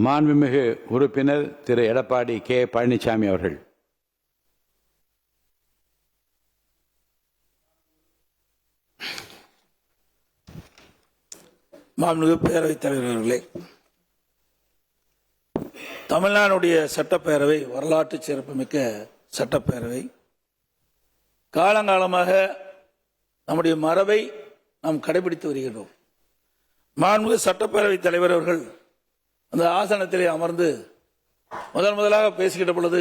மாண்புமிகு உறுப்பினர் திரு எடப்பாடி கே பழனிசாமி அவர்கள். மாண்புமிகு பேரவைத் தலைவர் அவர்களே, தமிழ்நாடுடைய சட்டப்பேரவை வரலாற்று சிறப்புமிக்க சட்டப்பேரவை. காலங்காலமாக நம்முடைய மரபை நாம் கடைபிடித்து வருகின்றோம். மாண்புமிகு சட்டப்பேரவைத் தலைவர் அவர்கள் அந்த ஆசனத்திலே அமர்ந்து முதலாக பேசுகின்ற பொழுது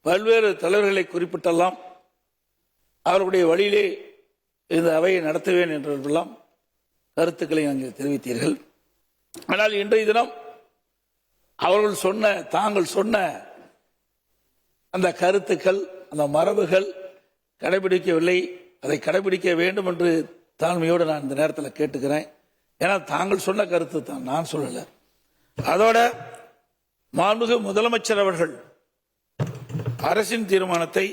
பல்வேறு தலைவர்களை குறிப்பிட்டெல்லாம் அவர்களுடைய வழியிலே இந்த அவையை நடத்துவேன் என்றெல்லாம் கருத்துக்களை அங்கே தெரிவித்தீர்கள். ஆனால் இன்றைய தினம் அவர்கள் தாங்கள் சொன்ன அந்த கருத்துக்கள், அந்த மரபுகள் கடைபிடிக்கவில்லை. அதை கடைபிடிக்க வேண்டும் என்று தாழ்மையோடு நான் இந்த நேரத்தில் கேட்டுக்கிறேன். ஏன்னா தாங்கள் சொன்ன கருத்து தான், நான் சொல்லல. அதோட மாண்புமிகு முதலமைச்சர் அவர்கள் அரசின் தீர்மானத்தை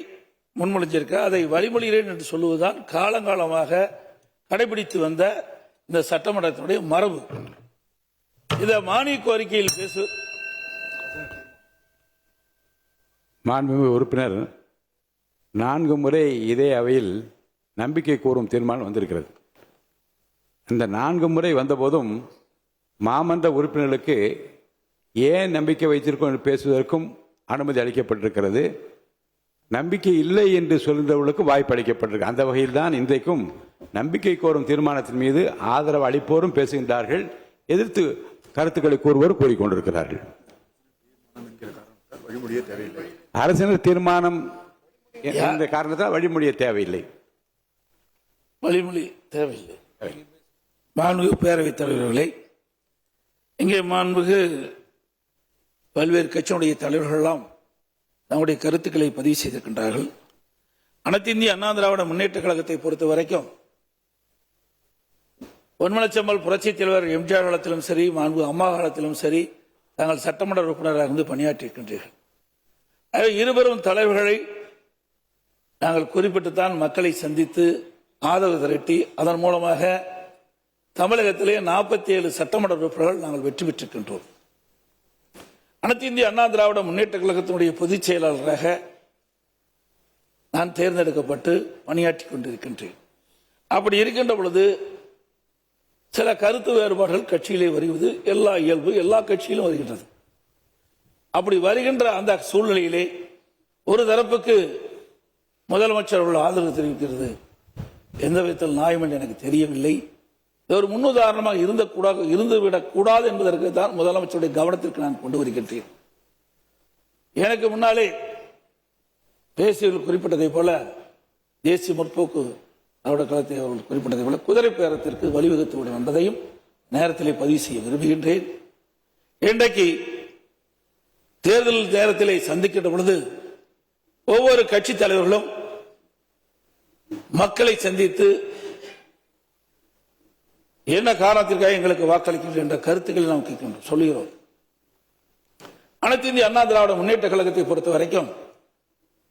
முன்மொழிஞ்சிருக்க அதை வழிமொழிகிறேன் என்று சொல்லுவதுதான் காலங்காலமாக கடைபிடித்து வந்த இந்த சட்டமன்றத்தினுடைய மரபு. இத மானிய கோரிக்கையில் மாண்புமிகு உறுப்பினர் 4 முறை இதே அவையில் நம்பிக்கை கோரும் தீர்மானம் வந்திருக்கிறது. இந்த 4 முறை வந்தபோதும் மாமன்ற உறுப்பினர்களுக்கு ஏன் நம்பிக்கை வைத்திருக்கோம் என்று பேசுவதற்கும் அனுமதி அளிக்கப்பட்டிருக்கிறது. நம்பிக்கை இல்லை என்று சொல்கின்றவர்களுக்கு வாய்ப்பு அளிக்கப்பட்டிருக்கு. அந்த வகையில் தான் இன்றைக்கும் நம்பிக்கை கோரும் தீர்மானத்தின் மீது ஆதரவு அளிப்போரும் பேசுகின்றார்கள், எதிர்த்து கருத்துக்களை கூறுவோர் கூறிக்கொண்டிருக்கிறார்கள். அரசினர் தீர்மானம் என்ற காரணத்தால் வழிமொழிய தேவையில்லை. வழிமொழி தேவையில்லை. மாண்புமிகு பேரவைத் தலைவர்களே, இங்கே மாண்புமிகு பல்வேறு கட்சியினுடைய தலைவர்களெல்லாம் தங்களுடைய கருத்துக்களை பதிவு செய்திருக்கின்றார்கள். அனைத்து இந்திய அண்ணா திராவிட முன்னேற்ற கழகத்தை பொறுத்த வரைக்கும் பொன்மனச்செம்மல் புரட்சித் தலைவர் எம்ஜிஆர் காலத்திலும் சரி, மாண்பு அம்மா காலத்திலும் சரி, தாங்கள் சட்டமன்ற உறுப்பினராக இருந்து பணியாற்றியிருக்கின்றீர்கள். இருவரும் தலைவர்களை நாங்கள் குறிப்பிட்டுத்தான் மக்களை சந்தித்து ஆதரவு திரட்டி அதன் மூலமாக தமிழகத்திலே 47 சட்டமன்ற உறுப்பினர்கள் நாங்கள் வெற்றி பெற்றிருக்கின்றோம். அனைத்து இந்திய அண்ணா திராவிட முன்னேற்ற கழகத்தினுடைய பொதுச் செயலாளராக நான் தேர்ந்தெடுக்கப்பட்டு பணியாற்றிக் கொண்டிருக்கின்றேன். அப்படி இருக்கின்ற பொழுது சில கருத்து வேறுபாடுகள் கட்சியிலே வருவது எல்லா இயல்பு, எல்லா கட்சியிலும் வருகின்றது. அப்படி வருகின்ற அந்த சூழ்நிலையிலே ஒரு தரப்புக்கு முதலமைச்சர் அவர்கள் ஆதரவு தெரிவிக்கிறது எந்த விதத்தில் நியாயம் என்று எனக்கு தெரியவில்லை. ஒரு முன்னுதாரணமாக இருந்துவிடக் கூடாது என்பதற்கு தான் முதலமைச்சருடைய கவனத்திற்கு நான் கொண்டு வருகின்றேன். எனக்கு முன்னாலே பேசியவர்கள் குறிப்பிட்டதை போல தேசிய முற்போக்கு திராவிட கழகத்தை அவர்கள் குறிப்பிட்டதை போல குதிரை பேரத்திற்கு வழிவகுத்து வந்ததையும் நேரத்திலே பதிவு செய்ய விரும்புகின்றேன். இன்றைக்கு தேர்தல் நேரத்திலே சந்திக்கின்ற பொழுது ஒவ்வொரு கட்சி தலைவர்களும் மக்களை சந்தித்து என்ன காரணத்திற்காக எங்களுக்கு வாக்களிக்கிறீர்கள் என்ற கருத்துக்களை நாம் கேட்கின்றோம், சொல்லுகிறோம். அனைத்து இந்திய அண்ணா திராவிட முன்னேற்ற கழகத்தை பொறுத்த வரைக்கும்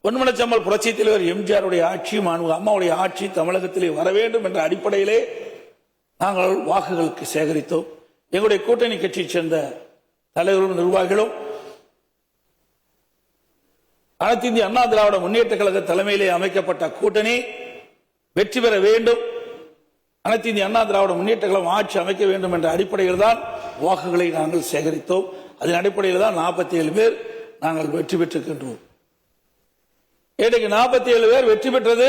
பொன்மனச்செம்மல் புரட்சித் தலைவர் எம்ஜிஆருடைய ஆட்சி, மாண்புமிகு அம்மாவுடைய ஆட்சி தமிழகத்திலே வர வேண்டும் என்ற அடிப்படையிலே நாங்கள் வாக்குகளுக்கு சேகரித்தோம். எங்களுடைய கூட்டணி கட்சியைச் சேர்ந்த தலைவர்களும் நிர்வாகிகளும் அனைத்து இந்திய அண்ணா திராவிட முன்னேற்ற கழக தலைமையிலே அமைக்கப்பட்ட கூட்டணி வெற்றி பெற வேண்டும், அனைத்து இந்திய அண்ணா திராவிட முன்னேற்ற கழகம் ஆட்சி அமைக்க வேண்டும் என்ற அடிப்படையில் தான் வாக்குகளை நாங்கள் சேகரித்தோம். அதன் அடிப்படையில் தான் 47 பேர் நாங்கள் வெற்றி பெற்றிருக்கின்றோம். இன்றைக்கு 47 பேர் வெற்றி பெற்றது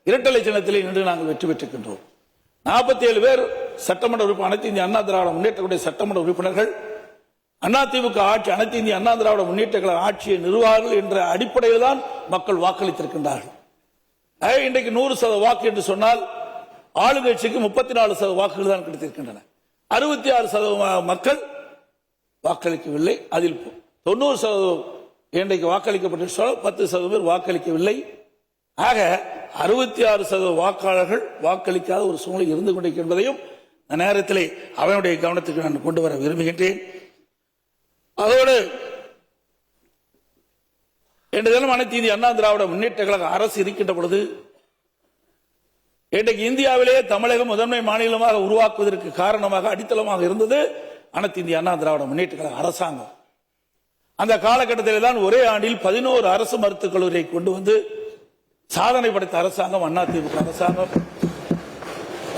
இரட்டலை சின்னத்திலே நின்று நாங்கள் வெற்றி பெற்றிருக்கின்றோம். 47 பேர் சட்டமன்ற உறுப்பினர், அனைத்து இந்திய அண்ணா திராவிட முன்னேற்ற சட்டமன்ற உறுப்பினர்கள் அதிமுக ஆட்சி, அனைத்து இந்திய அண்ணா திராவிட முன்னேற்ற கழக ஆட்சியை நிர்வாகிகள் என்ற அடிப்படையில் தான் மக்கள் வாக்களித்திருக்கின்றார்கள். இன்றைக்கு 100% வாக்கு என்று சொன்னால் ஆளுங்கட்சிக்கு 34% வாக்குகள் தான் கிடைத்திருக்கின்றன. 66% மக்கள் வாக்களிக்கவில்லை. அதில் 90% இன்றைக்கு வாக்களிக்கப்பட்ட 10% பேர் வாக்களிக்கவில்லை. ஆக 66% வாக்காளர்கள் வாக்களிக்காத ஒரு சூழ்நிலை இருந்து கொண்டிருக்கின்றதையும் இந்த நேரத்திலே அவனுடைய கவனத்துக்கு நான் கொண்டு வர விரும்புகின்றேன். அதோடு இன்று தினம் அனைத்து இந்திய அண்ணா திராவிட முன்னேற்ற கழக அரசு இருக்கின்ற பொழுது இன்றைக்கு இந்தியாவிலே தமிழகம் முதன்மை மாநிலமாக உருவாக்குவதற்கு காரணமாக அடித்தளமாக இருந்தது அனைத்து இந்திய அண்ணா திராவிட முன்னேற்ற கழக அரசாங்கம். அந்த காலகட்டத்தில் தான் ஒரே ஆண்டில் 11 அரசு மருத்துவக் கல்லூரியை கொண்டு வந்து சாதனை படைத்த அரசாங்கம் அதிமுக அரசாங்கம்.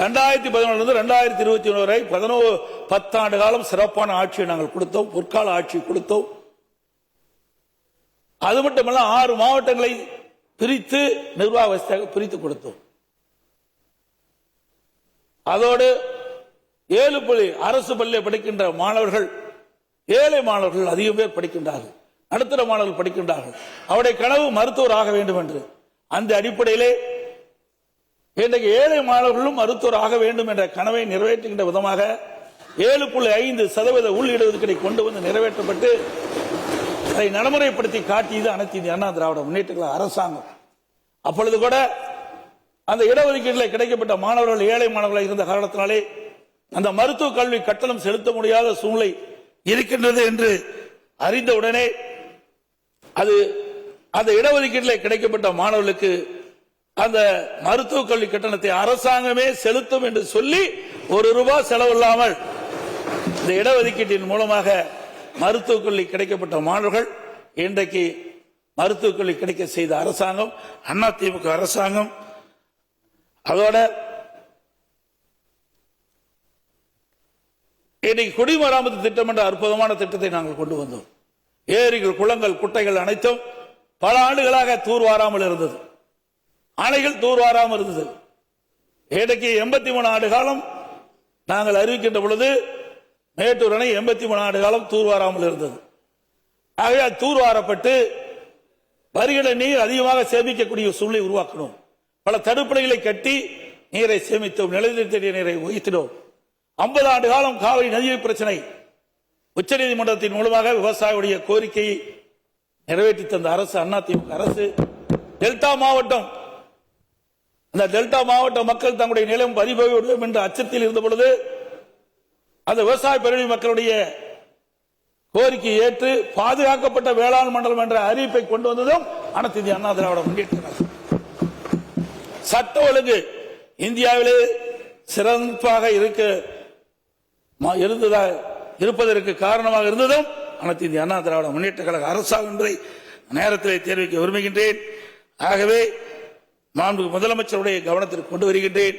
2011 2021 வரை 10 ஆண்டு காலம் சிறப்பான ஆட்சியை நாங்கள் கொடுத்தோம், பொற்கால ஆட்சி கொடுத்தோம். அது மட்டுமல்ல 6 மாவட்டங்களை பிரித்து நிர்வாக வசதியாக பிரித்து கொடுத்தோம். அதோடு 7 அரசு பள்ளியில் படிக்கின்ற மாணவர்கள், ஏழை மாணவர்கள் அதிகம் பேர் படிக்கின்றார்கள், நடுத்தர மாணவர்கள் படிக்கின்றார்கள். அவருடைய கனவு மருத்துவர் ஆக வேண்டும் என்று, அந்த அடிப்படையிலே இன்றைக்கு ஏழை மாணவர்களும் மருத்துவர் ஆக வேண்டும் என்ற கனவை நிறைவேற்றுகின்ற விதமாக 7.5% உள் இடஒதுக்கீடை கொண்டு வந்து நிறைவேற்றப்பட்டு அதை நடைமுறைப்படுத்தி காட்டியது அனைத்து இந்திய அண்ணா திராவிட முன்னேற்ற கழக அரசாங்கம். அப்பொழுது கூட அந்த இடஒதுக்கீட்டில் கிடைக்கப்பட்ட மாணவர்கள் ஏழை மாணவர்கள் இருந்த காரணத்தினாலே அந்த மருத்துவ கல்வி கட்டணம் செலுத்த முடியாத சூழ்நிலை இருக்கின்றது என்று அறிந்தவுடனே அது அந்த இடஒதுக்கீட்டில் கிடைக்கப்பட்ட மாணவர்களுக்கு அந்த மருத்துவ கல்வி கட்டணத்தை அரசாங்கமே செலுத்தும் என்று சொல்லி ₹1 செலவில்லாமல் இந்த இடஒதுக்கீட்டின் மூலமாக மருத்துவக் கல்வி கிடைக்கப்பட்ட மாணவர்கள் இன்றைக்கு மருத்துவக் கல்வி கிடைக்க செய்த அரசாங்கம் அதிமுக அரசாங்கம். அதோட இன்றைக்கு குடிமராமத்து திட்டம் என்ற அற்புதமான திட்டத்தை நாங்கள் கொண்டு வந்தோம். ஏரிகள், குளங்கள், குட்டைகள் அனைத்தும் பல ஆண்டுகளாக தூர்வாராமல் இருந்தது, அணைகள் தூர்வாராமல் இருந்தது. இன்றைக்கு 83 ஆண்டு காலம் நாங்கள் அறிவிக்கின்ற பொழுது மேட்டூர் அணை 83 ஆண்டு காலம் தூர்வாராமல் இருந்தது. ஆகவே தூர்வாரப்பட்டு வருகிற நீர் அதிகமாக சேமிக்கக்கூடிய சூழ்நிலை உருவாக்கணும். பல தடுப்பணைகளை கட்டி நீரை சேமித்தோம், நிலத்தடி நீரை உயர்த்தினோம். 50 ஆண்டு காலம் காவிரி நதிநீர் பிரச்சனை உச்சநீதிமன்றத்தின் மூலமாக விவசாயிகளுடைய கோரிக்கையை நிறைவேற்றி தந்த அரசு அதிமுக அரசு. டெல்டா மாவட்டம், அந்த டெல்டா மாவட்ட மக்கள் தங்களுடைய நிலம் பறிபோய்விடும் என்ற அச்சத்தில் இருந்த பொழுது அந்த விவசாய பிரிவு மக்களுடைய கோரிக்கையை ஏற்று பாதுகாக்கப்பட்ட வேளாண் மண்டலம் என்ற அறிவிப்பை கொண்டு வந்ததும் அனைத்து இந்திய அண்ணா திராவிட முன்னேற்ற கழகம். சட்ட ஒழுங்கு இந்தியாவிலே சிறப்பாக இருப்பதற்கு காரணமாக இருந்ததும் அனைத்து இந்திய அண்ணா திராவிட முன்னேற்ற கழக அரசாங்கம் என்பதை நேரத்தில் தெரிவிக்க விரும்புகின்றேன். ஆகவே மாண்புமிகு முதலமைச்சருடைய கவனத்திற்கு கொண்டு வருகின்றேன்.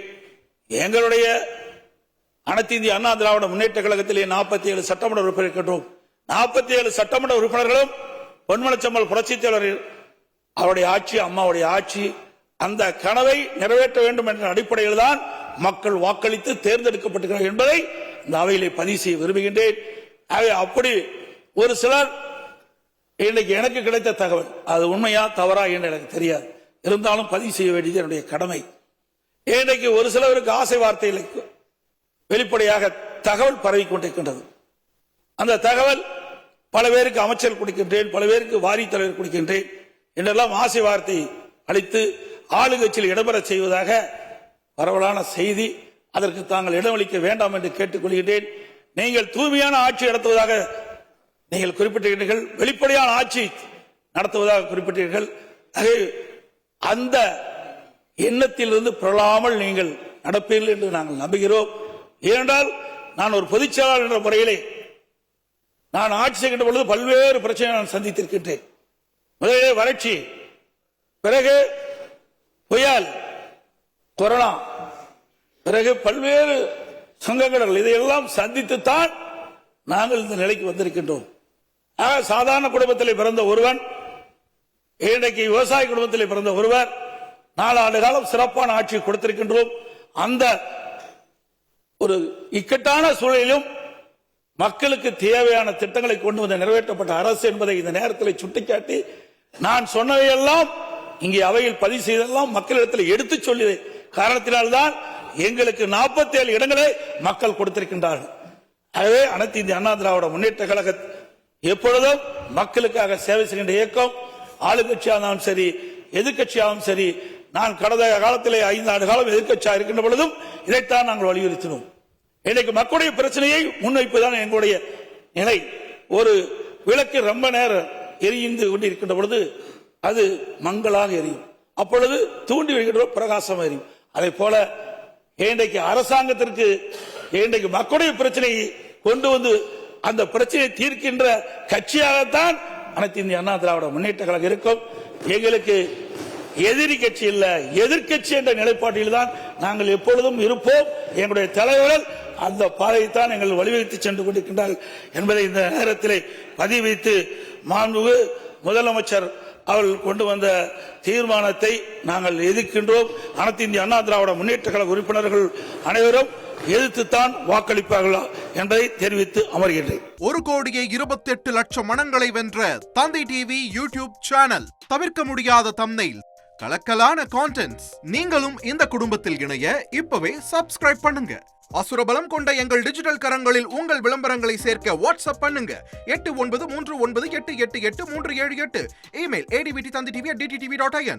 எங்களுடைய அனைத்து இந்திய அண்ணா திராவிட முன்னேற்ற கழகத்திலே 47 சட்டமன்ற உறுப்பினர் இருக்கின்றோம். 47 சட்டமன்ற உறுப்பினர்களும் பொன்மனச்செம்மல் புரட்சித் தலைவர் அவருடைய ஆட்சி, அம்மாவுடைய ஆட்சி, அந்த கனவை நிறைவேற்ற வேண்டும் என்ற அடிப்படையில் தான் மக்கள் வாக்களித்து தேர்ந்தெடுக்கப்பட்டிருக்கிறார்கள் என்பதை இந்த அவையிலே பதிவு செய்ய விரும்புகின்றேன். அப்படி ஒரு சிலர் இன்னைக்கு எனக்கு கிடைத்த தகவல் அது உண்மையா தவறா என்று எனக்கு தெரியாது, இருந்தாலும் பதிவு செய்ய வேண்டியது என்னுடைய கடமை. இன்றைக்கு ஒரு சிலருக்கு ஆசை வார்த்தைகளுக்கு வெளிப்படையாக தகவல் பரவி கொண்டிருக்கின்றது. அந்த தகவல் பல பேருக்கு அமைச்சர் கொடுக்கின்றேன், பல பேருக்கு வாரி தலைவர் கொடுக்கின்றேன் என்றெல்லாம் ஆசை வார்த்தை அளித்து ஆளுங்கட்சியில் இடம்பெற செய்வதாக பரவலான செய்தி. அதற்கு தாங்கள் இடமளிக்க வேண்டாம் என்று கேட்டுக்கொள்கின்றேன். நீங்கள் தூய்மையான ஆட்சி நடத்துவதாக நீங்கள் குறிப்பிட்டீர்கள், வெளிப்படையான ஆட்சி நடத்துவதாக குறிப்பிட்டீர்கள். அந்த எண்ணத்திலிருந்து புரளாமல் நீங்கள் நடப்பீர்கள் என்று நாங்கள் நம்புகிறோம். ஏனென்றால் நான் ஒரு பொதுச் செயலாளர் என்ற முறையிலே நான் ஆட்சி செய்கின்ற பொழுது பல்வேறு பிரச்சனைகளை நான் சந்தித்திருக்கின்றேன். முதலிலே வறட்சி, பிறகு புயல், கொரோனா, பிறகு பல்வேறு சங்கடங்கள், இதையெல்லாம் சந்தித்துத்தான் நாங்கள் இந்த நிலைக்கு வந்திருக்கின்றோம். சாதாரண குடும்பத்திலே பிறந்த ஒருவன், இன்றைக்கு விவசாய குடும்பத்திலே பிறந்த ஒருவர் 4 ஆண்டு காலம் சிறப்பான ஆட்சி கொடுத்திருக்கின்றோம். அந்த ஒரு இக்கட்டான சூழலிலும் மக்களுக்கு தேவையான திட்டங்களை கொண்டு வந்து நிறைவேற்றப்பட்ட அரசு என்பதை இந்த நேரத்தில் சுட்டிக்காட்டி நான் சொன்னதையெல்லாம் இங்கே அவையில் பதிவு செய்தெல்லாம் மக்களிடத்தில் எடுத்து சொல்லிய காரணத்தினால்தான் எங்களுக்கு 47 இடங்களை மக்கள் கொடுத்திருக்கின்றார்கள். ஆகவே அனைத்து இந்திய அண்ணா திராவிட முன்னேற்ற கழக எப்பொழுதும் மக்களுக்காக சேவை செய்கின்ற இயக்கம், ஆளுங்கட்சியாகவும் சரி எதிர்கட்சியாகவும் சரி. நான் கடந்த காலத்திலே 5 ஆண்டு காலம் எதிர்கட்சியாக இருக்கின்ற பொழுதும் இதைத்தான் நாங்கள் வலியுறுத்தினோம். இன்றைக்கு மக்களுடைய பிரச்சனையை முன்வைப்புதான் எங்களுடைய நிலை. ஒரு விளக்கு ரொம்ப நேரம் எரிந்து கொண்டிருக்கின்ற பொழுது அது மங்களாக எரியும், அப்பொழுது தூண்டி வைக்கின்ற பிரகாசம் எரியும். அதே போல இன்றைக்கு அரசாங்கத்திற்கு இன்றைக்கு மக்களுடைய பிரச்சனையை கொண்டு வந்து அந்த பிரச்சனையை தீர்க்கின்ற கட்சியாகத்தான் அனைத்து இந்திய அண்ணா திராவிட முன்னேற்ற கழகம் இருக்கும். எங்களுக்கு எதிரி கட்சி இல்ல, எதிர்கட்சி என்ற நிலைப்பாட்டில் தான் நாங்கள் எப்பொழுதும் இருப்போம். எங்களுடைய தலைவர்கள் அந்த பாதையைத்தான் எங்கள் வழிவகுத்து சென்று கொண்டிருக்கின்றார்கள் என்பதை இந்த நேரத்தில் பதிவு வைத்து, மாண்புமிகு முதலமைச்சர் அவர்கள் கொண்டு வந்த தீர்மானத்தை நாங்கள் எதிர்க்கின்றோம். அனைத்து இந்திய அண்ணா திராவிட முன்னேற்ற கழக உறுப்பினர்கள் அனைவரும் எதிர்த்துத்தான் வாக்களிப்பார்களா என்பதை தெரிவித்து அமர்கின்றேன். 1,28,00,000 மனங்களை வென்ற தந்தி டிவி யூடியூப் சேனல். தவிர்க்க முடியாத தம்ப்நெயில், கலக்கலான கான்டென்ட்ஸ். நீங்களும் இந்த குடும்பத்தில் இணைய இப்பவே சப்ஸ்கிரைப் பண்ணுங்க. அசுரபலம் கொண்ட எங்கள் டிஜிட்டல் கரங்களில் உங்கள் விளம்பரங்களை சேர்க்க வாட்ஸ்அப் பண்ணுங்க. 8939888838. Email advtthanditv@dttv.in.